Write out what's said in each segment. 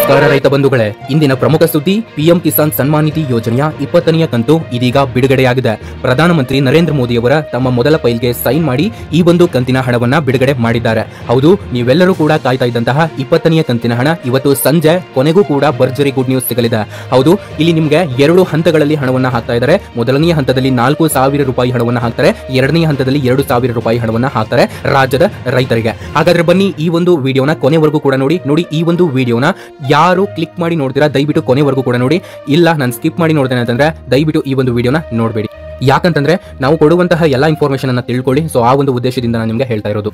ನಮಸ್ಕಾರ ರೈತ ಬಂಧುಗಳೇ, ಇಂದಿನ ಪ್ರಮುಖ ಸುದ್ದಿ ಪಿಎಂ ಕಿಸಾನ್ ಸನ್ಮಾನ್ ನಿಧಿ ಯೋಜನೆಯ 20ನೇ ಕಂತು ಇದೀಗ ಬಿಡುಗಡೆಯಾಗಿದೆ. ಪ್ರಧಾನಮಂತ್ರಿ ನರೇಂದ್ರ ಮೋದಿಯವರ ತಮ್ಮ ಮೊದಲ ಫೈಲ್ಗೆ ಸೈನ್ ಮಾಡಿ ಈ ಒಂದು ಕಂತಿನ ಹಣವನ್ನ ಬಿಡುಗಡೆ ಮಾಡಿದ್ದಾರೆ. ಹೌದು, ನೀವೆಲ್ಲರೂ ಕೂಡ ಕಾಯ್ತಾ ಇದ್ದಂತಹ 20ನೇ ಕಂತಿನ ಹಣ ಇವತ್ತು ಸಂಜೆ ಕೊನೆಗೂ ಕೂಡ ಭರ್ಜರಿ ಗುಡ್ ನ್ಯೂಸ್ ಸಿಗಲಿದೆ. ಹೌದು, ಇಲ್ಲಿ ನಿಮಗೆ 2 ಹಂತಗಳಲ್ಲಿ ಹಣವನ್ನ ಹಾಕ್ತಾ ಇದ್ದಾರೆ. ಮೊದಲನೆಯ ಹಂತದಲ್ಲಿ 4,000 ರೂಪಾಯಿ ಹಣವನ್ನ ಹಾಕ್ತಾರೆ, ಎರಡನೆಯ ಹಂತದಲ್ಲಿ 2,000 ರೂಪಾಯಿ ಹಣವನ್ನ ಹಾಕ್ತಾರೆ ರಾಜ್ಯದ ರೈತರಿಗೆ. ಹಾಗಾದ್ರೆ ಬನ್ನಿ ಈ ಒಂದು ವಿಡಿಯೋನ ಕೊನೆವರೆಗೂ ಕೂಡ ನೋಡಿ. ಈ ಒಂದು ವಿಡಿಯೋನ ಯಾರು ಕ್ಲಿಕ್ ಮಾಡಿ ನೋಡ್ತೀರಾ ದಯವಿಟ್ಟು ಕೊನೆವರೆಗೂ ಕೂಡ ನೋಡಿ. ಇಲ್ಲ ನಾನು ಸ್ಕಿಪ್ ಮಾಡಿ ನೋಡ್ತೇನೆ ಅಂತಂದ್ರೆ ದಯವಿಟ್ಟು ಈ ಒಂದು ವಿಡಿಯೋನ ನೋಡಬೇಡಿ. ಯಾಕಂತಂದ್ರೆ ನಾವು ಕೊಡುವಂತಹ ಎಲ್ಲಾ ಇನ್ಫಾರ್ಮೇಶನ್ ಅನ್ನ ತಿಳ್ಕೊಳ್ಳಿ. ಸೊ ಆ ಒಂದು ಉದ್ದೇಶದಿಂದ ನಾನು ನಿಮಗೆ ಹೇಳ್ತಾ ಇರೋದು.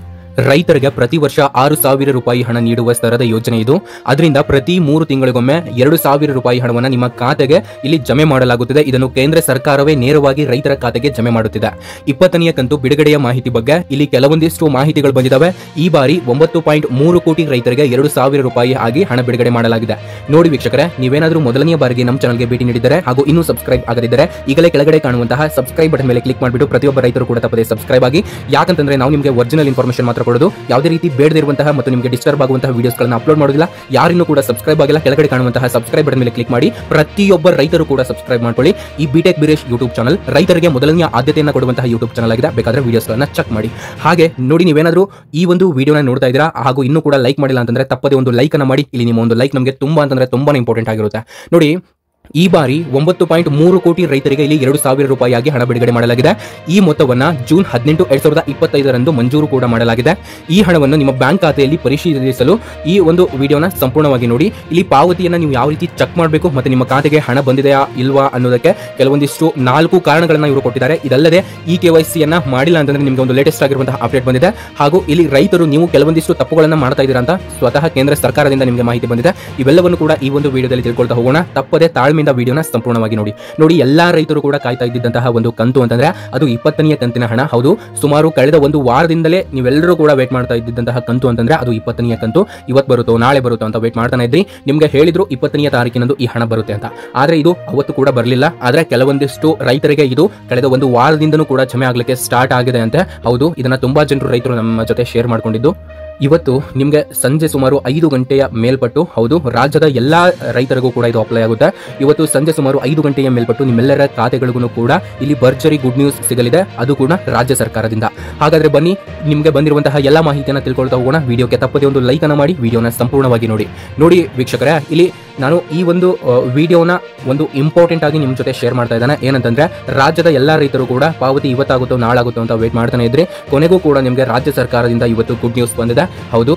ರೈತರಿಗೆ ಪ್ರತಿ ವರ್ಷ 6,000 ರೂಪಾಯಿ ಹಣ ನೀಡುವ ಸ್ತರದ ಯೋಜನೆ ಇದು. ಅದರಿಂದ ಪ್ರತಿ 3 ತಿಂಗಳಿಗೊಮ್ಮೆ 2,000 ರೂಪಾಯಿ ಹಣವನ್ನ ನಿಮ್ಮ ಖಾತೆಗೆ ಇಲ್ಲಿ ಜಮೆ ಮಾಡಲಾಗುತ್ತದೆ. ಇದನ್ನು ಕೇಂದ್ರ ಸರ್ಕಾರವೇ ನೇರವಾಗಿ ರೈತರ ಖಾತೆಗೆ ಜಮೆ ಮಾಡುತ್ತಿದೆ. 20ನೇ ಕಂತು ಬಿಡುಗಡೆಯ ಮಾಹಿತಿ ಬಗ್ಗೆ ಇಲ್ಲಿ ಕೆಲವೊಂದಿಷ್ಟು ಮಾಹಿತಿಗಳು ಬಂದಿದ್ದಾವೆ. ಈ ಬಾರಿ 9.3 ಕೋಟಿ ರೈತರಿಗೆ 2,000 ರೂಪಾಯಿ ಆಗಿ ಹಣ ಬಿಡುಗಡೆ ಮಾಡಲಾಗಿದೆ. ನೋಡಿ ವೀಕ್ಷಕರೇ, ನೀವೇನಾದ್ರೂ ಮೊದಲನೆಯ ಬಾರಿಗೆ ನಮ್ಮ ಚಾನಲ್ಗೆ ಭೇಟಿ ನೀಡಿದರೆ ಹಾಗೂ ಇನ್ನೂ ಸಬ್ಸ್ಕ್ರೈಬ್ ಆಗದಿದ್ದರೆ ಈಗಲೇ ಕೆಳಗಡೆ ಕಾಣುವಂತಹ ಸಬ್ಸ್ಕ್ರೈಬ್ ಬಟನ್ ಮೇಲೆ ಕ್ಲಿಕ್ ಮಾಡಿಬಿಟ್ಟು ಪ್ರತಿಯೊಬ್ಬ ರೈತರು ಕೂಡ ತಪ್ಪದೆ ಸಬ್ಸ್ಕ್ರೈಬ್ ಆಗಿ. ಯಾಕಂತಂದ್ರೆ ನಾವು ನಿಮಗೆ ಒರಿಜಿನಲ್ ಇನ್ಫಾರ್ಮೇಶನ್ ಮಾತ್ರ ಕೊಡೋದು, ಯಾವುದೇ ರೀತಿ ಬೇಡದಿರುವಂತಹ ಮತ್ತು ನಿಮಗೆ ಡಿಸ್ಟರ್ಬ್ ಆಗುವಂತಹ ವಿಡಿಯೋಸ್ಗಳನ್ನು ಅಪ್ಲೋಡ್ ಮಾಡೋದಿಲ್ಲ. ಯಾರಿನ್ನೂ ಕೂಡ ಸಬ್ಸ್ಕ್ರೈಬ್ ಆಗಿಲ್ಲ ಕೆಳಗಡೆ ಕಾಣುವಂತಹ ಸಬ್ಸ್ಕ್ರೈಬ್ ಬಟನ್ ಮೇಲೆ ಕ್ಲಿಕ್ ಮಾಡಿ. ಪ್ರತಿಯೊಬ್ಬ ರೈತರು ಕೂಡ ಸಬ್ಸ್ಕ್ರೈಬ್ ಮಾಡ್ಕೊಳ್ಳಿ. ಈ ಬಿಟೆಕ್ ಬಿರೇಶ್ ಯೂಟ್ಯೂಬ್ ಚಾನಲ್ ರೈತರಿಗೆ ಮೊದಲನೆಯ ಆದ್ಯತೆಯನ್ನು ಕೊಡುವಂತಹ ಯೂಟ್ಯೂಬ್ ಚಾನಲ್ ಆಗಿದೆ. ಬೇಕಾದ್ರೆ ವಿಡಿಯೋಸ್ಗಳನ್ನು ಚೆಕ್ ಮಾಡಿ. ಹಾಗೆ ನೋಡಿ, ನೀವೇನಾದ್ರೂ ಈ ಒಂದು ವಿಡಿಯೋನ ನೋಡ್ತಾ ಇದ್ದೀರಾ ಹಾಗೂ ಇನ್ನೂ ಕೂಡ ಲೈಕ್ ಮಾಡಿಲ್ಲ ಅಂತಂದ್ರೆ ತಪ್ಪದೆ ಒಂದು ಲೈಕ್ ಅನ್ನು ಮಾಡಿ. ಇಲ್ಲಿ ನಿಮ್ಮ ಒಂದು ಲೈಕ್ ನಮಗೆ ತುಂಬಾ ಇಂಪಾರ್ಟೆಂಟ್ ಆಗಿರುತ್ತೆ. ನೋಡಿ, ಈ ಬಾರಿ 9.3 ಕೋಟಿ ರೈತರಿಗೆ ಇಲ್ಲಿ 2,000 ರೂಪಾಯಿಯಾಗಿ ಹಣ ಬಿಡುಗಡೆ ಮಾಡಲಾಗಿದೆ. ಈ ಮೊತ್ತವನ್ನ ಜೂನ್ 18, 2025 ಮಂಜೂರು ಕೂಡ ಮಾಡಲಾಗಿದೆ. ಈ ಹಣವನ್ನು ನಿಮ್ಮ ಬ್ಯಾಂಕ್ ಖಾತೆಯಲ್ಲಿ ಪರಿಶೀಲಿಸಲು ಈ ಒಂದು ವಿಡಿಯೋನ ಸಂಪೂರ್ಣವಾಗಿ ನೋಡಿ. ಇಲ್ಲಿ ಪಾವತಿಯನ್ನ ನೀವು ಯಾವ ರೀತಿ ಚೆಕ್ ಮಾಡಬೇಕು ಮತ್ತೆ ನಿಮ್ಮ ಖಾತೆಗೆ ಹಣ ಬಂದಿದೆಯಾ ಇಲ್ವಾ ಅನ್ನೋದಕ್ಕೆ ಕೆಲವೊಂದಿಷ್ಟು 4 ಕಾರಣಗಳನ್ನ ಇವರು ಕೊಟ್ಟಿದ್ದಾರೆ. ಇದಲ್ಲದೆ ಈ KYC ಯನ್ನ ಮಾಡಿಲ್ಲ ಅಂತಂದ್ರೆ ನಿಮಗೆ ಒಂದು ಲೇಟೆಸ್ಟ್ ಆಗಿರುವಂತಹ ಅಪ್ಡೇಟ್ ಬಂದಿದೆ. ಹಾಗೂ ಇಲ್ಲಿ ರೈತರು ನೀವು ಕೆಲವೊಂದಿಷ್ಟು ತಪ್ಪುಗಳನ್ನ ಮಾಡ್ತಾ ಇದ್ದೀರಾ ಅಂತ ಸ್ವತಃ ಕೇಂದ್ರ ಸರ್ಕಾರದಿಂದ ನಿಮಗೆ ಮಾಹಿತಿ ಬಂದಿದೆ. ಇವೆಲ್ಲವನ್ನು ಕೂಡ ಈ ಒಂದು ವಿಡಿಯೋದಲ್ಲಿ ತಿಳ್ಕೊಳ್ತಾ ಹೋಗೋಣ. ತಪ್ಪದೆ ತಾಳ್ಮೆಯಿಂದ ವಿಡಿಯೋನ ಸಂಪೂರ್ಣವಾಗಿ ನೋಡಿ. ಎಲ್ಲಾ ರೈತರು ಕೂಡ ಕಾಯ್ತಾ ಇದ್ದಂತಹ ಒಂದು ಕಂತು ಅಂತಂದ್ರೆ ಅದು 20ನೇ ಕಂತಿನ ಹಣ. ಹೌದು, ಸುಮಾರು ಕಳೆದ ಒಂದು ವಾರದಿಂದಲೇ ನೀವೆಲ್ಲರೂ ಕೂಡ ವೇಟ್ ಮಾಡ್ತಾ ಇದ್ದಂತಹ ಕಂತು ಅಂತಂದ್ರೆ ಅದು 20ನೇ ಕಂತು. ಇವತ್ತು ಬರುತ್ತೋ ನಾಳೆ ಬರುತ್ತೋ ಅಂತ ವೇಟ್ ಮಾಡ್ತಾನೆ ಇದ್ರಿ. ನಿಮ್ಗೆ ಹೇಳಿದ್ರು 20ನೇ ತಾರೀಕಿನಂದು ಈ ಹಣ ಬರುತ್ತೆ ಅಂತ. ಆದ್ರೆ ಇದು ಅವತ್ತು ಕೂಡ ಬರಲಿಲ್ಲ. ಆದ್ರೆ ಕೆಲವೊಂದಿಷ್ಟು ರೈತರಿಗೆ ಇದು ಕಳೆದ ಒಂದು ವಾರದಿಂದನೂ ಕೂಡ ಜಮೆ ಆಗ್ಲಿಕ್ಕೆ ಸ್ಟಾರ್ಟ್ ಆಗಿದೆ ಅಂತೆ. ಹೌದು, ಇದನ್ನ ತುಂಬಾ ಜನರು ರೈತರು ನಮ್ಮ ಜೊತೆ ಶೇರ್ ಮಾಡ್ಕೊಂಡಿದ್ದು. ಇವತ್ತು ನಿಮಗೆ ಸಂಜೆ ಸುಮಾರು 5 ಗಂಟೆಯ ಮೇಲ್ಪಟ್ಟು, ಹೌದು, ರಾಜ್ಯದ ಎಲ್ಲಾ ರೈತರಿಗೂ ಕೂಡ ಇದು ಅಪ್ಲೈ ಆಗುತ್ತೆ. ಇವತ್ತು ಸಂಜೆ ಸುಮಾರು 5 ಗಂಟೆಯ ಮೇಲ್ಪಟ್ಟು ನಿಮ್ಮೆಲ್ಲರ ಖಾತೆಗಳಿಗೂ ಕೂಡ ಇಲ್ಲಿ ಭರ್ಜರಿ ಗುಡ್ ನ್ಯೂಸ್ ಸಿಗಲಿದೆ, ಅದು ಕೂಡ ರಾಜ್ಯ ಸರ್ಕಾರದಿಂದ. ಹಾಗಾದ್ರೆ ಬನ್ನಿ ನಿಮಗೆ ಬಂದಿರುವಂತಹ ಎಲ್ಲಾ ಮಾಹಿತಿಯನ್ನು ತಿಳ್ಕೊಳ್ತಾ ಹೋಗೋಣ. ವಿಡಿಯೋಗೆ ತಪ್ಪದೆ ಒಂದು ಲೈಕ್ ಅನ್ನು ಮಾಡಿ, ವಿಡಿಯೋನ ಸಂಪೂರ್ಣವಾಗಿ ನೋಡಿ ವೀಕ್ಷಕರೇ, ಇಲ್ಲಿ ನಾನು ಈ ಒಂದು ವಿಡಿಯೋನ ಒಂದು ಇಂಪಾರ್ಟೆಂಟ್ ಆಗಿ ನಿಮ್ಮ ಜೊತೆ ಶೇರ್ ಮಾಡ್ತಾ ಇದ್ದಾನೆ. ಏನಂತಂದ್ರೆ ರಾಜ್ಯದ ಎಲ್ಲಾ ರೈತರು ಕೂಡ ಪಾವತಿ ಇವತ್ತಾಗುತ್ತೋ ನಾಳಾಗುತ್ತೋ ಅಂತ ವೇಟ್ ಮಾಡ್ತಾನೆ ಇದ್ರಿ. ಕೊನೆಗೂ ಕೂಡ ನಿಮಗೆ ರಾಜ್ಯ ಸರ್ಕಾರದಿಂದ ಇವತ್ತು ಗುಡ್ ನ್ಯೂಸ್ ಬಂದಿದೆ. ಹೌದು,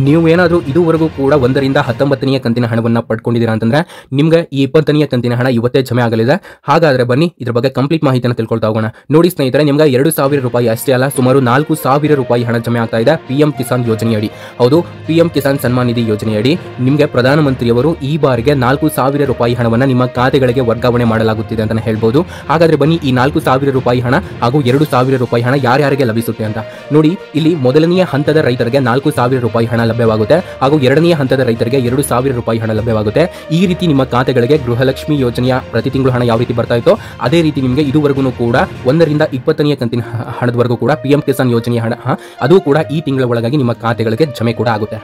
ನೀವೇನಾದ್ರೂ ಇದುವರೆಗೂ ಕೂಡ 1ರಿಂದ 19ನೇ ಕಂತಿನ ಹಣವನ್ನ ಪಡ್ಕೊಂಡಿದ್ದೀರಾ ಅಂತಂದ್ರೆ ನಿಮ್ಗೆ ಈ 20ನೇ ಕಂತಿನ ಹಣ ಇವತ್ತೇ ಜಮೆ ಆಗಲಿದೆ. ಹಾಗಾದ್ರೆ ಬನ್ನಿ ಇದ್ರ ಬಗ್ಗೆ ಕಂಪ್ಲೀಟ್ ಮಾಹಿತಿಯನ್ನು ತಿಳ್ಕೊಳ್ತಾ ಹೋಗೋಣ. ನೋಡಿ ಸ್ನೇಹಿತರೆ, ನಿಮ್ಗೆ 2,000 ರೂಪಾಯಿ ಅಷ್ಟೇ ಅಲ್ಲ, ಸುಮಾರು 4,000 ರೂಪಾಯಿ ಹಣ ಜಮೆ ಆಗ್ತಾ ಇದೆ ಪಿಎಂ ಕಿಸಾನ್ ಯೋಜನೆಯಡಿ. ಹೌದು, ಪಿಎಂ ಕಿಸಾನ್ ಸನ್ಮಾನ್ ನಿಧಿ ಯೋಜನೆಯಡಿ ನಿಮ್ಗೆ ಪ್ರಧಾನಮಂತ್ರಿಯವರು ಈ ಬಾರಿಗೆ 4,000 ರೂಪಾಯಿ ಹಣವನ್ನ ನಿಮ್ಮ ಖಾತೆಗಳಿಗೆ ವರ್ಗಾವಣೆ ಮಾಡಲಾಗುತ್ತಿದೆ ಅಂತ ಹೇಳ್ಬೋದು. ಹಾಗಾದ್ರೆ ಬನ್ನಿ ಈ 4,000 ರೂಪಾಯಿ ಹಣ ಹಾಗೂ 2,000 ರೂಪಾಯಿ ಹಣ ಯಾರ್ಯಾರಿಗೆ ಲಭಿಸುತ್ತೆ ಅಂತ ನೋಡಿ. ಇಲ್ಲಿ ಮೊದಲನೆಯ ಹಂತದ ರೈತರಿಗೆ 4,000 ರೂಪಾಯಿ ಹಣ ಲಭ್ಯವಾಗುತ್ತೆ ಹಾಗೂ ಎರಡನೆಯ ಹಂತದ ರೈತರಿಗೆ 2,000 ರೂಪಾಯಿ ಹಣ ಲಭ್ಯವಾಗುತ್ತೆ. ಈ ರೀತಿ ನಿಮ್ಮ ಖಾತೆಗಳಿಗೆ ಗೃಹಲಕ್ಷ್ಮಿ ಯೋಜನೆಯ ಪ್ರತಿ ತಿಂಗಳು ಹಣ ಯಾವ ರೀತಿ ಬರ್ತಾ ಇತ್ತೋ ಅದೇ ರೀತಿ ನಿಮಗೆ ಇದುವರೆಗೂ ಕೂಡ 1ರಿಂದ 20ನೇ ಕಂತಿನ ಹಣದವರೆಗೂ ಕೂಡ ಪಿಎಂ ಕಿಸಾನ್ ಯೋಜನೆಯ ಹಣ ಅದು ಕೂಡ ಈ ತಿಂಗಳ ಒಳಗಾಗಿ ನಿಮ್ಮ ಖಾತೆಗಳಿಗೆ ಜಮೆ ಕೂಡ ಆಗುತ್ತೆ.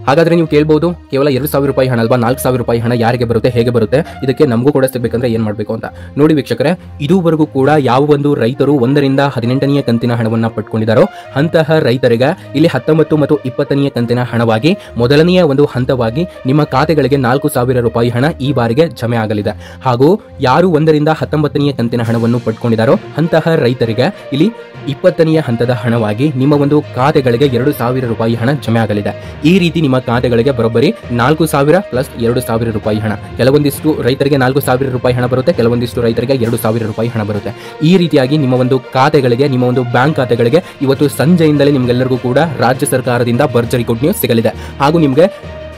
ಹಾಗಾದ್ರೆ ನೀವು ಕೇಳಬಹುದು, ಕೇವಲ 2,000 ರೂಪಾಯಿ ಹಣ ಅಲ್ವಾ, 4,000 ರೂಪಾಯಿ ಹಣ ಯಾರಿಗೆ ಬರುತ್ತೆ, ಹೇಗೆ ಬರುತ್ತೆ, ಇದಕ್ಕೆ ನಮಗೂ ಕೂಡ ಸಿಗಬೇಕಂದ್ರೆ ಏನ್ ಮಾಡಬೇಕು ಅಂತ ನೋಡಿ ವೀಕ್ಷಕರೇ. ಇದುವರೆಗೂ ಕೂಡ ಯಾವ ಒಂದು ರೈತರು 1ರಿಂದ 18ನೇ ಕಂತಿನ ಹಣವನ್ನ ಪಡ್ಕೊಂಡಿದ್ದಾರೋ ಅಂತಹ ರೈತರಿಗೆ ಇಲ್ಲಿ 19 ಮತ್ತು 20ನೇ ಕಂತಿನ ಹಣವಾಗಿ ಮೊದಲನೆಯ ಒಂದು ಹಂತವಾಗಿ ನಿಮ್ಮ ಖಾತೆಗಳಿಗೆ 4,000 ರೂಪಾಯಿ ಹಣ ಈ ಬಾರಿಗೆ ಜಮೆ ಆಗಲಿದೆ. ಹಾಗೂ ಯಾರು 1ರಿಂದ 19ನೇ ಕಂತಿನ ಹಣವನ್ನು ಪಡ್ಕೊಂಡಿದ್ದಾರೋ ಅಂತಹ ರೈತರಿಗೆ ಇಲ್ಲಿ 20ನೇ ಹಂತದ ಹಣವಾಗಿ ನಿಮ್ಮ ಒಂದು ಖಾತೆಗಳಿಗೆ 2,000 ರೂಪಾಯಿ ಹಣ ಜಮೆ ಆಗಲಿದೆ. ಈ ರೀತಿ ನಿಮ್ಮ ಖಾತೆಗಳಿಗೆ ಬರೋಬ್ಬರಿ 4,000 ಪ್ಲಸ್ 2,000 ರೂಪಾಯಿ ಹಣ. ಕೆಲವೊಂದಿಷ್ಟು ರೈತರಿಗೆ 4,000 ರೂಪಾಯಿ ಹಣ ಬರುತ್ತೆ, ಕೆಲವೊಂದಿಷ್ಟು ರೈತರಿಗೆ 2,000 ರೂಪಾಯಿ ಹಣ ಬರುತ್ತೆ. ಈ ರೀತಿಯಾಗಿ ನಿಮ್ಮ ಒಂದು ಖಾತೆಗಳಿಗೆ, ನಿಮ್ಮ ಒಂದು ಬ್ಯಾಂಕ್ ಖಾತೆಗಳಿಗೆ ಇವತ್ತು ಸಂಜೆಯಿಂದಲೇ ನಿಮ್ಗೆಲ್ಲರಿಗೂ ಕೂಡ ರಾಜ್ಯ ಸರ್ಕಾರದಿಂದ ಭರ್ಜರಿ ಗುಡ್ ನ್ಯೂಸ್ ಸಿಗಲಿದೆ. ಹಾಗೂ ನಿಮಗೆ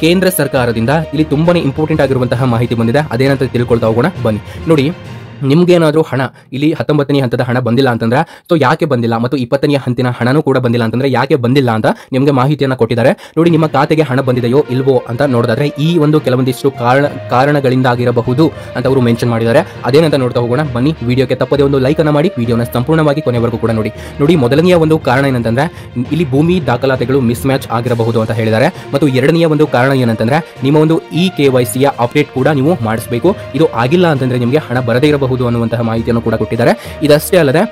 ಕೇಂದ್ರ ಸರ್ಕಾರದಿಂದ ಇಲ್ಲಿ ತುಂಬಾನೇ ಇಂಪಾರ್ಟೆಂಟ್ ಆಗಿರುವಂತಹ ಮಾಹಿತಿ ಬಂದಿದೆ. ಅದೇನಂತ ತಿಳ್ಕೊಳ್ತಾ ಹೋಗೋಣ ಬನ್ನಿ. ನೋಡಿ, ನಿಮ್ಗೇನಾದರೂ ಹಣ ಇಲ್ಲಿ 19ನೇ ಹಂತದ ಹಣ ಬಂದಿಲ್ಲ ಅಂತಂದ್ರೆ ಸೊ ಯಾಕೆ ಬಂದಿಲ್ಲ, ಮತ್ತು 20ನೇ ಹಂತಿನ ಹಣನೂ ಕೂಡ ಬಂದಿಲ್ಲ ಅಂತಂದ್ರೆ ಯಾಕೆ ಬಂದಿಲ್ಲ ಅಂತ ನಿಮಗೆ ಮಾಹಿತಿಯನ್ನು ಕೊಟ್ಟಿದ್ದಾರೆ. ನೋಡಿ, ನಿಮ್ಮ ಖಾತೆಗೆ ಹಣ ಬಂದಿದೆಯೋ ಇಲ್ವೋ ಅಂತ ನೋಡೋದಾದ್ರೆ ಈ ಒಂದು ಕೆಲವೊಂದಿಷ್ಟು ಕಾರಣಗಳಿಂದಾಗಿರಬಹುದು ಅಂತ ಅವರು ಮೆನ್ಷನ್ ಮಾಡಿದ್ದಾರೆ. ಅದೇನಂತ ನೋಡ್ತಾ ಹೋಗೋಣ ಬನ್ನಿ. ವಿಡಿಯೋಗೆ ತಪ್ಪದೆ ಒಂದು ಲೈಕ್ ಅನ್ನು ಮಾಡಿ, ವಿಡಿಯೋನ ಸಂಪೂರ್ಣವಾಗಿ ಕೊನೆವರೆಗೂ ಕೂಡ ನೋಡಿ ಮೊದಲನೆಯ ಒಂದು ಕಾರಣ ಏನಂತಂದ್ರೆ ಇಲ್ಲಿ ಭೂಮಿ ದಾಖಲಾತಿಗಳು ಮಿಸ್ ಮ್ಯಾಚ್ ಆಗಿರಬಹುದು ಅಂತ ಹೇಳಿದ್ದಾರೆ. ಮತ್ತು ಎರಡನೆಯ ಒಂದು ಕಾರಣ ಏನಂತಂದ್ರೆ ನಿಮ್ಮ ಒಂದು KYCಯ ಅಪ್ಡೇಟ್ ಕೂಡ ನೀವು ಮಾಡಿಸಬೇಕು. ಇದು ಆಗಿಲ್ಲ ಅಂತಂದ್ರೆ ನಿಮಗೆ ಹಣ ಬರದೇ ಇರಬಹುದು ಅನ್ನುವಂತಹ ಮಾಹಿತಿಯನ್ನು ಕೂಡ ಕೊಟ್ಟಿದ್ದಾರೆ. ಇದಷ್ಟೇ ಅಲ್ಲದೆ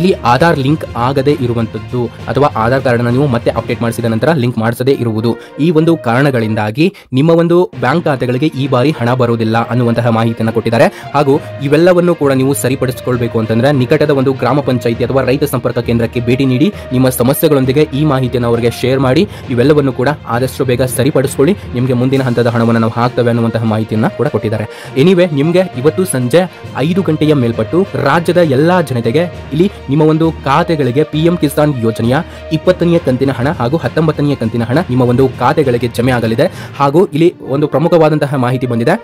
ಇಲ್ಲಿ ಆಧಾರ್ ಲಿಂಕ್ ಆಗದೇ ಇರುವಂಥದ್ದು ಅಥವಾ ಆಧಾರ್ ಕಾರ್ಡ್ನ ನೀವು ಮತ್ತೆ ಅಪ್ಡೇಟ್ ಮಾಡಿಸಿದ ನಂತರ ಲಿಂಕ್ ಮಾಡಿಸದೇ ಇರುವುದು, ಈ ಒಂದು ಕಾರಣಗಳಿಂದಾಗಿ ನಿಮ್ಮ ಒಂದು ಬ್ಯಾಂಕ್ ಖಾತೆಗಳಿಗೆ ಈ ಬಾರಿ ಹಣ ಬರುವುದಿಲ್ಲ ಅನ್ನುವಂತಹ ಮಾಹಿತಿಯನ್ನು ಕೊಟ್ಟಿದ್ದಾರೆ. ಹಾಗೂ ಇವೆಲ್ಲವನ್ನು ಕೂಡ ನೀವು ಸರಿಪಡಿಸಿಕೊಳ್ಬೇಕು ಅಂತಂದ್ರೆ ನಿಕಟದ ಒಂದು ಗ್ರಾಮ ಪಂಚಾಯಿತಿ ಅಥವಾ ರೈತ ಸಂಪರ್ಕ ಕೇಂದ್ರಕ್ಕೆ ಭೇಟಿ ನೀಡಿ ನಿಮ್ಮ ಸಮಸ್ಯೆಗಳೊಂದಿಗೆ ಈ ಮಾಹಿತಿಯನ್ನು ಅವರಿಗೆ ಶೇರ್ ಮಾಡಿ ಇವೆಲ್ಲವನ್ನು ಕೂಡ ಆದಷ್ಟು ಬೇಗ ಸರಿಪಡಿಸಿಕೊಳ್ಳಿ. ನಿಮಗೆ ಮುಂದಿನ ಹಂತದ ಹಣವನ್ನು ನಾವು ಹಾಕ್ತೇವೆ ಅನ್ನುವಂತಹ ಮಾಹಿತಿಯನ್ನು ಕೂಡ ಕೊಟ್ಟಿದ್ದಾರೆ. ಎನಿವೆ, ನಿಮಗೆ ಇವತ್ತು ಸಂಜೆ 5 ಗಂಟೆಯ ಮೇಲ್ಪಟ್ಟು ರಾಜ್ಯದ ಎಲ್ಲಾ ಜನತೆಗೆ ಇಲ್ಲಿ ನಿಮ್ಮ ಒಂದು ಖಾತೆಗಳಿಗೆ PM ಕಿಸಾನ್ ಯೋಜನೆಯ 20ನೇ ಕಂತಿನ ಹಣ ಹಾಗೂ 19ನೇ ಕಂತಿನ ಹಣ ನಿಮ್ಮ ಒಂದು ಖಾತೆಗಳಿಗೆ ಜಮೆ ಆಗಲಿದೆ. ಹಾಗೂ ಇಲ್ಲಿ ಒಂದು ಪ್ರಮುಖವಾದಂತಹ ಮಾಹಿತಿ ಬಂದಿದೆ,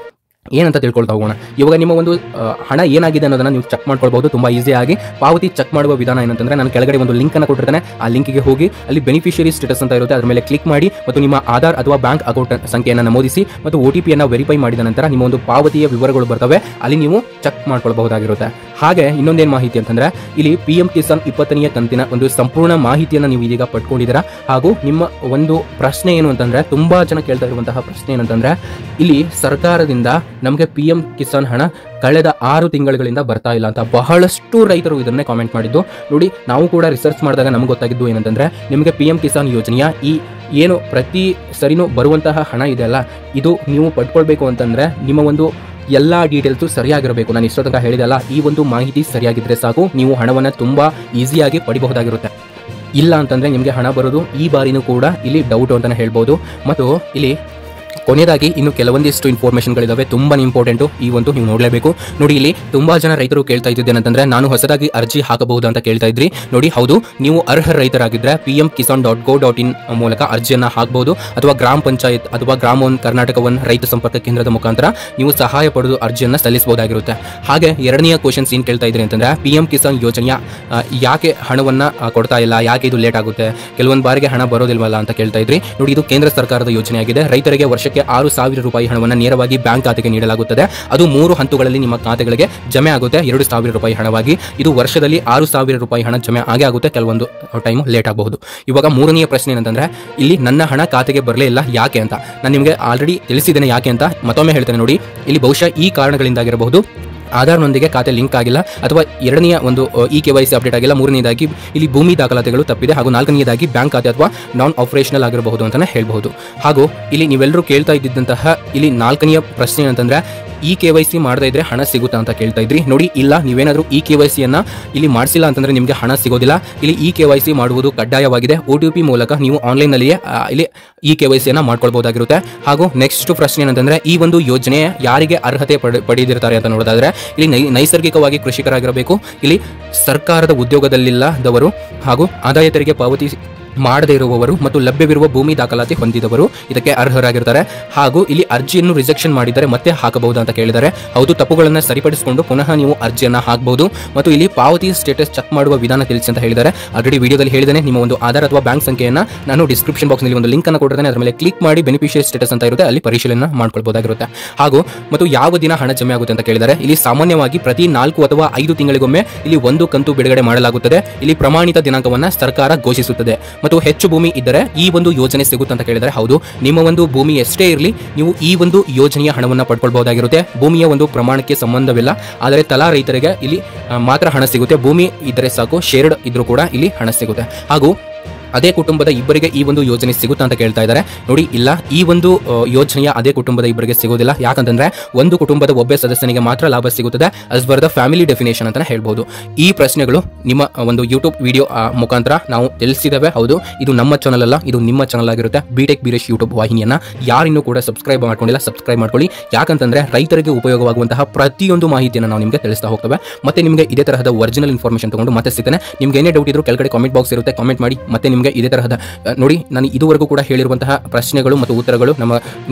ಏನಂತ ತಿಳ್ಕೊಳ್ತಾ ಹೋಗೋಣ. ಇವಾಗ ನಿಮ್ಮ ಒಂದು ಹಣ ಏನಾಗಿದೆ ಅನ್ನೋದನ್ನ ನೀವು ಚೆಕ್ ಮಾಡ್ಕೊಳ್ಬಹುದು ತುಂಬಾ ಈಸಿಯಾಗಿ. ಪಾವತಿ ಚೆಕ್ ಮಾಡುವ ವಿಧಾನ ಏನಂತಂದ್ರೆ ನಾನು ಕೆಳಗಡೆ ಒಂದು ಲಿಂಕ್ ಅನ್ನು ಕೊಟ್ಟಿರ್ತೇನೆ. ಆ ಲಿಂಕ್ಗೆ ಹೋಗಿ ಅಲ್ಲಿ ಬೆನಿಫಿಷಿಯರಿ ಸ್ಟೇಟಸ್ ಅಂತ ಇರುತ್ತೆ, ಅದರ ಮೇಲೆ ಕ್ಲಿಕ್ ಮಾಡಿ ಮತ್ತು ನಿಮ್ಮ ಆಧಾರ್ ಅಥವಾ ಬ್ಯಾಂಕ್ ಅಕೌಂಟ್ ಸಂಖ್ಯೆಯನ್ನು ನಮೂದಿಸಿ ಮತ್ತು OTP ಅನ್ನು ವೆರಿಫೈ ಮಾಡಿದ ನಂತರ ನಿಮ್ಮ ಒಂದು ಪಾವತಿಯ ವಿವರಗಳು ಬರ್ತವೆ, ಅಲ್ಲಿ ನೀವು ಚೆಕ್ ಮಾಡ್ಕೊಳ್ಬಹುದಾಗಿರುತ್ತೆ. ಹಾಗೆ ಇನ್ನೊಂದೇನು ಮಾಹಿತಿ ಅಂತಂದ್ರೆ ಇಲ್ಲಿ PM ಕಿಸಾನ್ 20ನೇ ಕಂತಿನ ಒಂದು ಸಂಪೂರ್ಣ ಮಾಹಿತಿಯನ್ನು ನೀವು ಇದೀಗ ಪಡ್ಕೊಂಡಿದ್ದೀರಾ. ಹಾಗೂ ನಿಮ್ಮ ಒಂದು ಪ್ರಶ್ನೆ ಏನು ಅಂತಂದ್ರೆ ತುಂಬಾ ಜನ ಕೇಳ್ತಾ ಇರುವಂತಹ ಪ್ರಶ್ನೆ ಏನಂತಂದ್ರೆ ಇಲ್ಲಿ ಸರ್ಕಾರದಿಂದ ನಮಗೆ PM ಕಿಸಾನ್ ಹಣ ಕಳೆದ 6 ತಿಂಗಳುಗಳಿಂದ ಬರ್ತಾ ಇಲ್ಲ ಅಂತ ಬಹಳಷ್ಟು ರೈತರು ಇದನ್ನೇ ಕಾಮೆಂಟ್ ಮಾಡಿದ್ದು. ನೋಡಿ, ನಾವು ಕೂಡ ರಿಸರ್ಚ್ ಮಾಡಿದಾಗ ನಮ್ಗೆ ಗೊತ್ತಾಗಿದ್ದು ಏನಂತಂದ್ರೆ ನಿಮಗೆ PM ಕಿಸಾನ್ ಯೋಜನೆಯ ಈ ಏನು ಪ್ರತಿ ಸರಿನೂ ಬರುವಂತಹ ಹಣ ಇದೆಯಲ್ಲ, ಇದು ನೀವು ಪಡ್ಕೊಳ್ಬೇಕು ಅಂತಂದ್ರೆ ನಿಮ್ಮ ಒಂದು ಎಲ್ಲ ಡೀಟೇಲ್ಸು ಸರಿಯಾಗಿರಬೇಕು. ನಾನು ಇಷ್ಟೋ ತನಕ ಹೇಳಿದೆಲ್ಲ, ಈ ಒಂದು ಮಾಹಿತಿ ಸರಿಯಾಗಿದ್ರೆ ಸಾಕು, ನೀವು ಹಣವನ್ನು ತುಂಬಾ ಈಸಿಯಾಗಿ ಪಡಿಬಹುದಾಗಿರುತ್ತೆ. ಇಲ್ಲ ಅಂತಂದ್ರೆ ನಿಮಗೆ ಹಣ ಬರೋದು ಈ ಬಾರಿನೂ ಕೂಡ ಇಲ್ಲಿ ಡೌಟ್ ಅಂತಾನೆ ಹೇಳ್ಬೋದು. ಮತ್ತು ಇಲ್ಲಿ ಕೊನೆಯದಾಗಿ ಇನ್ನು ಕೆಲವೊಂದಿಷ್ಟು ಇನ್ಫಾರ್ಮೇಷನ್ಗಳಿದಾವೆ, ತುಂಬಾ ಇಂಪಾರ್ಟೆಂಟು, ಈ ಒಂದು ನೀವು ನೋಡಲೇಬೇಕು. ನೋಡಿ, ಇಲ್ಲಿ ತುಂಬಾ ಜನ ರೈತರು ಕೇಳ್ತಾ ಇದ್ದೇನೆಂತಂದ್ರೆ ನಾನು ಹೊಸದಾಗಿ ಅರ್ಜಿ ಹಾಕಬಹುದು ಅಂತ ಕೇಳ್ತಾ ಇದ್ರಿ. ನೋಡಿ, ಹೌದು, ನೀವು ಅರ್ಹ ರೈತರಾಗಿದ್ರೆ pmkisan.go.in ಮೂಲಕ ಅರ್ಜಿಯನ್ನ ಹಾಕಬಹುದು, ಅಥವಾ ಗ್ರಾಮ ಪಂಚಾಯತ್ ಅಥವಾ ಗ್ರಾಮ ಕರ್ನಾಟಕ ರೈತ ಸಂಪರ್ಕ ಕೇಂದ್ರದ ಮುಖಾಂತರ ನೀವು ಸಹಾಯ ಪಡೆದು ಅರ್ಜಿಯನ್ನ ಸಲ್ಲಿಸಬಹುದಾಗಿರುತ್ತೆ. ಹಾಗೆ ಎರಡನೆಯ ಕ್ವಶನ್ಸ್ ಏನ್ ಕೇಳ್ತಾ ಇದ್ರಿ ಅಂತಂದ್ರೆ PM ಕಿಸಾನ್ ಯೋಜನೆಯ ಯಾಕೆ ಹಣವನ್ನ ಕೊಡ್ತಾ ಇಲ್ಲ, ಯಾಕೆ ಇದು ಲೇಟ್ ಆಗುತ್ತೆ, ಕೆಲವೊಂದು ಬಾರಿಗೆ ಹಣ ಬರೋದಿಲ್ವಲ್ಲ ಅಂತ ಕೇಳ್ತಾ ಇದ್ರಿ. ನೋಡಿ, ಇದು ಕೇಂದ್ರ ಸರ್ಕಾರದ ಯೋಜನೆಯಾಗಿದೆ. ರೈತರಿಗೆ ವರ್ಷಕ್ಕೆ 6,000 ರೂಪಾಯಿ ಹಣವನ್ನು ನೇರವಾಗಿ ಬ್ಯಾಂಕ್ ಖಾತೆಗೆ ನೀಡಲಾಗುತ್ತದೆ. ಅದು 3 ಹಂತಗಳಲ್ಲಿ ನಿಮ್ಮ ಖಾತೆಗಳಿಗೆ ಜಮೆ ಆಗುತ್ತೆ. 2,000 ರೂಪಾಯಿ ಹಣವಾಗಿ ಇದು ವರ್ಷದಲ್ಲಿ 6,000 ರೂಪಾಯಿ ಹಣ ಜಮೆ ಆಗೇ ಆಗುತ್ತೆ, ಕೆಲವೊಂದು ಟೈಮ್ ಲೇಟ್ ಆಗಬಹುದು. ಇವಾಗ ಮೂರನೆಯ ಪ್ರಶ್ನೆ ಏನಂತಂದ್ರೆ ಇಲ್ಲಿ ನನ್ನ ಹಣ ಖಾತೆಗೆ ಬರಲೇ ಇಲ್ಲ ಯಾಕೆ ಅಂತ ನಾನು ನಿಮಗೆ ಆಲ್ರೆಡಿ ತಿಳಿಸಿದ್ದೇನೆ. ಯಾಕೆ ಅಂತ ಮತ್ತೊಮ್ಮೆ ಹೇಳ್ತೇನೆ. ನೋಡಿ, ಇಲ್ಲಿ ಬಹುಶಃ ಈ ಕಾರಣಗಳಿಂದಾಗಿರಬಹುದು. ಆಧಾರ್ನೊಂದಿಗೆ ಖಾತೆ ಲಿಂಕ್ ಆಗಿಲ್ಲ, ಅಥವಾ ಎರಡನೆಯ ಒಂದು KYC ಅಪ್ಡೇಟ್ ಆಗಿಲ್ಲ, ಮೂರನೇದಾಗಿ ಇಲ್ಲಿ ಭೂಮಿ ದಾಖಲಾತಿಗಳು ತಪ್ಪಿದೆ, ಹಾಗೂ ನಾಲ್ಕನೆಯದಾಗಿ ಬ್ಯಾಂಕ್ ಖಾತೆ ಅಥವಾ ನಾನ್ ಆಪರೇಷನಲ್ ಆಗಿರಬಹುದು ಅಂತಾನೆ ಹೇಳ್ಬಹುದು. ಹಾಗೂ ಇಲ್ಲಿ ನೀವೆಲ್ಲರೂ ಕೇಳ್ತಾ ಇದ್ದಂತಹ ಇಲ್ಲಿ ನಾಲ್ಕನೆಯ ಪ್ರಶ್ನೆ ಏನಂತಂದ್ರೆ KYC ಮಾಡದೇ ಇದ್ರೆ ಹಣ ಸಿಗುತ್ತಾ ಅಂತ ಕೇಳ್ತಾ ಇದ್ರಿ. ನೋಡಿ, ಇಲ್ಲ, ನೀವೇನಾದ್ರೂ KYC ಅನ್ನ ಇಲ್ಲಿ ಮಾಡಿಸಿಲ್ಲ ಅಂತಂದ್ರೆ ನಿಮಗೆ ಹಣ ಸಿಗೋದಿಲ್ಲ. ಇಲ್ಲಿ KYC ಮಾಡುವುದು ಕಡ್ಡಾಯವಾಗಿದೆ. OTP ಮೂಲಕ ನೀವು ಆನ್ಲೈನ್ ನಲ್ಲಿಯೇ ಇಲ್ಲಿ KYC ಅನ್ನ ಮಾಡ್ಕೊಳ್ಬಹುದಾಗಿರುತ್ತೆ. ಹಾಗೂ ನೆಕ್ಸ್ಟ್ ಪ್ರಶ್ನೆ ಏನಂತಂದ್ರೆ ಈ ಒಂದು ಯೋಜನೆ ಯಾರಿಗೆ ಅರ್ಹತೆ ಪಡೆದಿರ್ತಾರೆ ಅಂತ ನೋಡೋದಾದ್ರೆ ಇಲ್ಲಿ ನೈಸರ್ಗಿಕವಾಗಿ ಕೃಷಿಕರಾಗಿರಬೇಕು, ಇಲ್ಲಿ ಸರ್ಕಾರದ ಉದ್ಯೋಗದಲ್ಲಿಲ್ಲದವರು, ಹಾಗೂ ಆದಾಯ ತೆರಿಗೆ ಪಾವತಿ ಮಾಡದೇ ಇರುವವರು ಮತ್ತು ಲಭ್ಯವಿರುವ ಭೂಮಿ ದಾಖಲಾತಿ ಹೊಂದಿದವರು ಇದಕ್ಕೆ ಅರ್ಹರಾಗಿರ್ತಾರೆ. ಹಾಗೂ ಇಲ್ಲಿ ಅರ್ಜಿಯನ್ನು ರಿಜೆಕ್ಷನ್ ಮಾಡಿದರೆ ಮತ್ತೆ ಹಾಕಬಹುದು ಅಂತ ಕೇಳಿದ್ದಾರೆ. ಹೌದು, ತಪ್ಪುಗಳನ್ನು ಸರಿಪಡಿಸಿಕೊಂಡು ಪುನಃ ನೀವು ಅರ್ಜಿಯನ್ನು ಹಾಕಬಹುದು. ಮತ್ತು ಇಲ್ಲಿ ಪಾವತಿ ಸ್ಟೇಟಸ್ ಚೆಕ್ ಮಾಡುವ ವಿಧಾನ ತಿಳಿಸಿ ಅಂತ ಹೇಳಿದ್ದಾರೆ. ಆಲ್ರೆಡಿ ವಿಡಿಯೋದಲ್ಲಿ ಹೇಳಿದ್ದೇನೆ. ನಿಮ್ಮ ಒಂದು ಆಧಾರ್ ಅಥವಾ ಬ್ಯಾಂಕ್ ಸಂಖ್ಯೆಯನ್ನು ನಾನು ಡಿಸ್ಕ್ರಿಪ್ಷನ್ ಬಾಕ್ಸ್ ನಲ್ಲಿ ಒಂದು ಲಿಂಕ್ ಅನ್ನು ಕೊಟ್ಟಿದ್ದೇನೆ, ಅದರ ಮೇಲೆ ಕ್ಲಿಕ್ ಮಾಡಿ ಬೆನಿಫಿಷಿಯರಿ ಸ್ಟೇಟಸ್ ಅಂತ ಇರುತ್ತೆ, ಅಲ್ಲಿ ಪರಿಶೀಲನೆ ಮಾಡ್ಕೊಳ್ಬಹುದಾಗಿರುತ್ತೆ. ಹಾಗೂ ಮತ್ತು ಯಾವ ದಿನ ಹಣ ಜಮೆ ಆಗುತ್ತೆ ಅಂತ ಕೇಳಿದ್ದಾರೆ. ಇಲ್ಲಿ ಸಾಮಾನ್ಯವಾಗಿ ಪ್ರತಿ 4 ಅಥವಾ 5 ತಿಂಗಳಿಗೊಮ್ಮೆ ಇಲ್ಲಿ ಒಂದು ಕಂತು ಬಿಡುಗಡೆ ಮಾಡಲಾಗುತ್ತದೆ. ಇಲ್ಲಿ ಪ್ರಮಾಣಿತ ದಿನಾಂಕವನ್ನು ಸರ್ಕಾರ ಘೋಷಿಸುತ್ತದೆ. ಮತ್ತು ಹೆಚ್ಚು ಭೂಮಿ ಇದ್ದರೆ ಈ ಒಂದು ಯೋಜನೆ ಸಿಗುತ್ತೆ ಅಂತ ಕೇಳಿದರೆ, ಹೌದು, ನಿಮ್ಮ ಒಂದು ಭೂಮಿ ಎಷ್ಟೇ ಇರಲಿ ನೀವು ಈ ಒಂದು ಯೋಜನೆಯ ಹಣವನ್ನು ಪಡ್ಕೊಳ್ಬಹುದಾಗಿರುತ್ತೆ. ಭೂಮಿಯ ಒಂದು ಪ್ರಮಾಣಕ್ಕೆ ಸಂಬಂಧವಿಲ್ಲ, ಆದರೆ ತಲಾ ರೈತರಿಗೆ ಇಲ್ಲಿ ಮಾತ್ರ ಹಣ ಸಿಗುತ್ತೆ. ಭೂಮಿ ಇದ್ದರೆ ಸಾಕು, ಶೇರ್ಡ್ ಇದ್ರೂ ಕೂಡ ಇಲ್ಲಿ ಹಣ ಸಿಗುತ್ತೆ. ಹಾಗೂ ಅದೇ ಕುಟುಂಬದ ಇಬ್ಬರಿಗೆ ಈ ಒಂದು ಯೋಜನೆ ಸಿಗುತ್ತಾ ಅಂತ ಕೇಳ್ತಾ ಇದ್ದಾರೆ. ನೋಡಿ, ಇಲ್ಲ, ಈ ಒಂದು ಯೋಜನೆಯ ಅದೇ ಕುಟುಂಬದ ಇಬ್ಬರಿಗೆ ಸಿಗೋದಿಲ್ಲ. ಯಾಕಂತಂದ್ರೆ ಒಂದು ಕುಟುಂಬದ ಒಬ್ಬ ಸದಸ್ಯನಿಗೆ ಮಾತ್ರ ಲಾಭ ಸಿಗುತ್ತದೆ, us per the family definition ಅಂತ ಹೇಳ್ಬಹುದು. ಈ ಪ್ರಶ್ನೆಗಳು ನಿಮ್ಮ ಒಂದು ಯೂಟ್ಯೂಬ್ ವಿಡಿಯೋ ಮುಖಾಂತರ ನಾವು ತಿಳಿಸಿದ್ದೇವೆ. ಹೌದು, ಇದು ನಮ್ಮ ಚಾನಲ್ ಅಲ್ಲ, ಇದು ನಿಮ್ಮ ಚಾನಲ್ ಆಗಿರುತ್ತೆ. ಬಿಟೆಕ್ ಬೀರೇಶ್ ಯೂಟ್ಯೂಬ್ ವಾಹಿನಿಯನ್ನ ಯಾರಿನ್ನೂ ಕೂಡ ಸಬ್ಸ್ಕ್ರೈಬ್ ಮಾಡ್ಕೊಂಡಿಲ್ಲ, ಸಬ್ಸ್ಕ್ರೈಬ್ ಮಾಡ್ಕೊಳ್ಳಿ. ಯಾಕಂತಂದ್ರೆ ರೈತರಿಗೆ ಉಪಯೋಗವಾಗುವಂತಹ ಪ್ರತಿಯೊಂದು ಮಾಹಿತಿಯನ್ನು ನಾವು ನಿಮಗೆ ತಿಳಿಸ್ತಾ ಹೋಗ್ತೇವೆ. ಮತ್ತೆ ನಿಮಗೆ ಇದೇ ತರಹದ ಒರಿಜಿನಲ್ ಇನ್ಫಾರ್ಮೇಷನ್ ತಗೊಂಡು ಮತ್ತೆ ಸಿಗ್ತೇನೆ. ನಿಮ್ಗೆ ಏನೇ ಡೌಟ್ ಇದ್ರು ಕೆಳಗಡೆ ಕಾಮೆಂಟ್ ಬಾಕ್ಸ್ ಇರುತ್ತೆ, ಕಾಮೆಂಟ್ ಮಾಡಿ. ಮತ್ತೆ ನಿಮಗೆ ಇದೇ ತರಹದ ನೋಡಿ ನಾನು ಇದುವರೆಗೂ ಕೂಡ ಹೇಳಿರುವಂತಹ ಪ್ರಶ್ನೆಗಳು ಮತ್ತು ಉತ್ತರಗಳು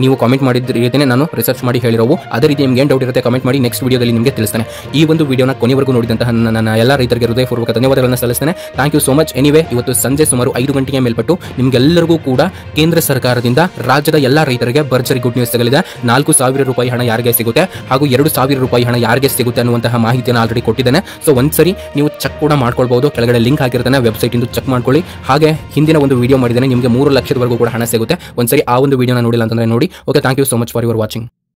ನೀವು ಕಾಮೆಂಟ್ ಮಾಡಿದ ರೀತಿಯೇ ನಾನು ರಿಸರ್ಚ್ ಮಾಡಿ ಹೇಳಿರೋವು. ಅದೇ ರೀತಿ ನಿಮ್ಗೆ ಏನು ಡೌಟ್ ಇರುತ್ತೆ ಕಾಮೆಂಟ್ ಮಾಡಿ, ನೆಕ್ಸ್ಟ್ ವಿಡಿಯೋದಲ್ಲಿ ನಿಮಗೆ ತಿಳಿಸ್ತೇನೆ. ಈ ಒಂದು ವಿಡಿಯೋನ ಕೊನೆವರೆಗೂ ನೋಡಿದಂತಹ ನನ್ನ ಎಲ್ಲ ರೈತರಿಗೆ ಹೃದಯಪೂರ್ವಕ ಧನ್ಯವಾದಗಳನ್ನು ಸಲ್ಲಿಸ್ತೇನೆ. Thank you so much. Anyway ಇವತ್ತು ಸಂಜೆ ಸುಮಾರು 5 ಗಂಟೆಗೆ ಮೇಲ್ಪಟ್ಟು ನಿಮಗೆಲ್ಲರಿಗೂ ಕೂಡ ಕೇಂದ್ರ ಸರ್ಕಾರದಿಂದ ರಾಜ್ಯದ ಎಲ್ಲ ರೈತರಿಗೆ ಭರ್ಜರಿ ಗುಡ್ ನ್ಯೂಸ್ ಸಿಗಲಿದೆ. 4,000 ರೂಪಾಯಿ ಹಣ ಯಾರಿಗೆ ಸಿಗುತ್ತೆ ಹಾಗೂ 2,000 ರೂಪಾಯಿ ಹಣ ಯಾರಿಗೆ ಸಿಗುತ್ತೆ ಅನ್ನುವಂತಹ ಮಾಹಿತಿಯನ್ನು ಆಲ್ರೆಡಿ ಕೊಟ್ಟಿದ್ದೇನೆ. ಸೊ ಒಂದ್ಸರಿ ನೀವು ಚೆಕ್ ಕೂಡ ಮಾಡ್ಕೊಳ್ಬಹುದು. ಕೆಳಗಡೆ ಲಿಂಕ್ ಹಾಕಿರ್ತಾನೆ, ವೆಬ್ಸೈಟ್ ಇಂದ ಚೆಕ್ ಮಾಡ್ಕೊಳ್ಳಿ. ಹಾಗೆ ಹಿಂದಿನ ಒಂದು ವಿಡಿಯೋ ಮಾಡಿದ್ದೇನೆ, ನಿಮಗೆ 3 ಲಕ್ಷದವರೆಗೂ ಕೂಡ ಹಣ ಸಿಗುತ್ತೆ. ಒಂದ್ಸರಿ ಆ ಒಂದು ವಿಡಿಯೋನ ನೋಡಿಲ್ಲ ಅಂತಂದ್ರೆ ನೋಡಿ. Okay, thank you so much for your watching.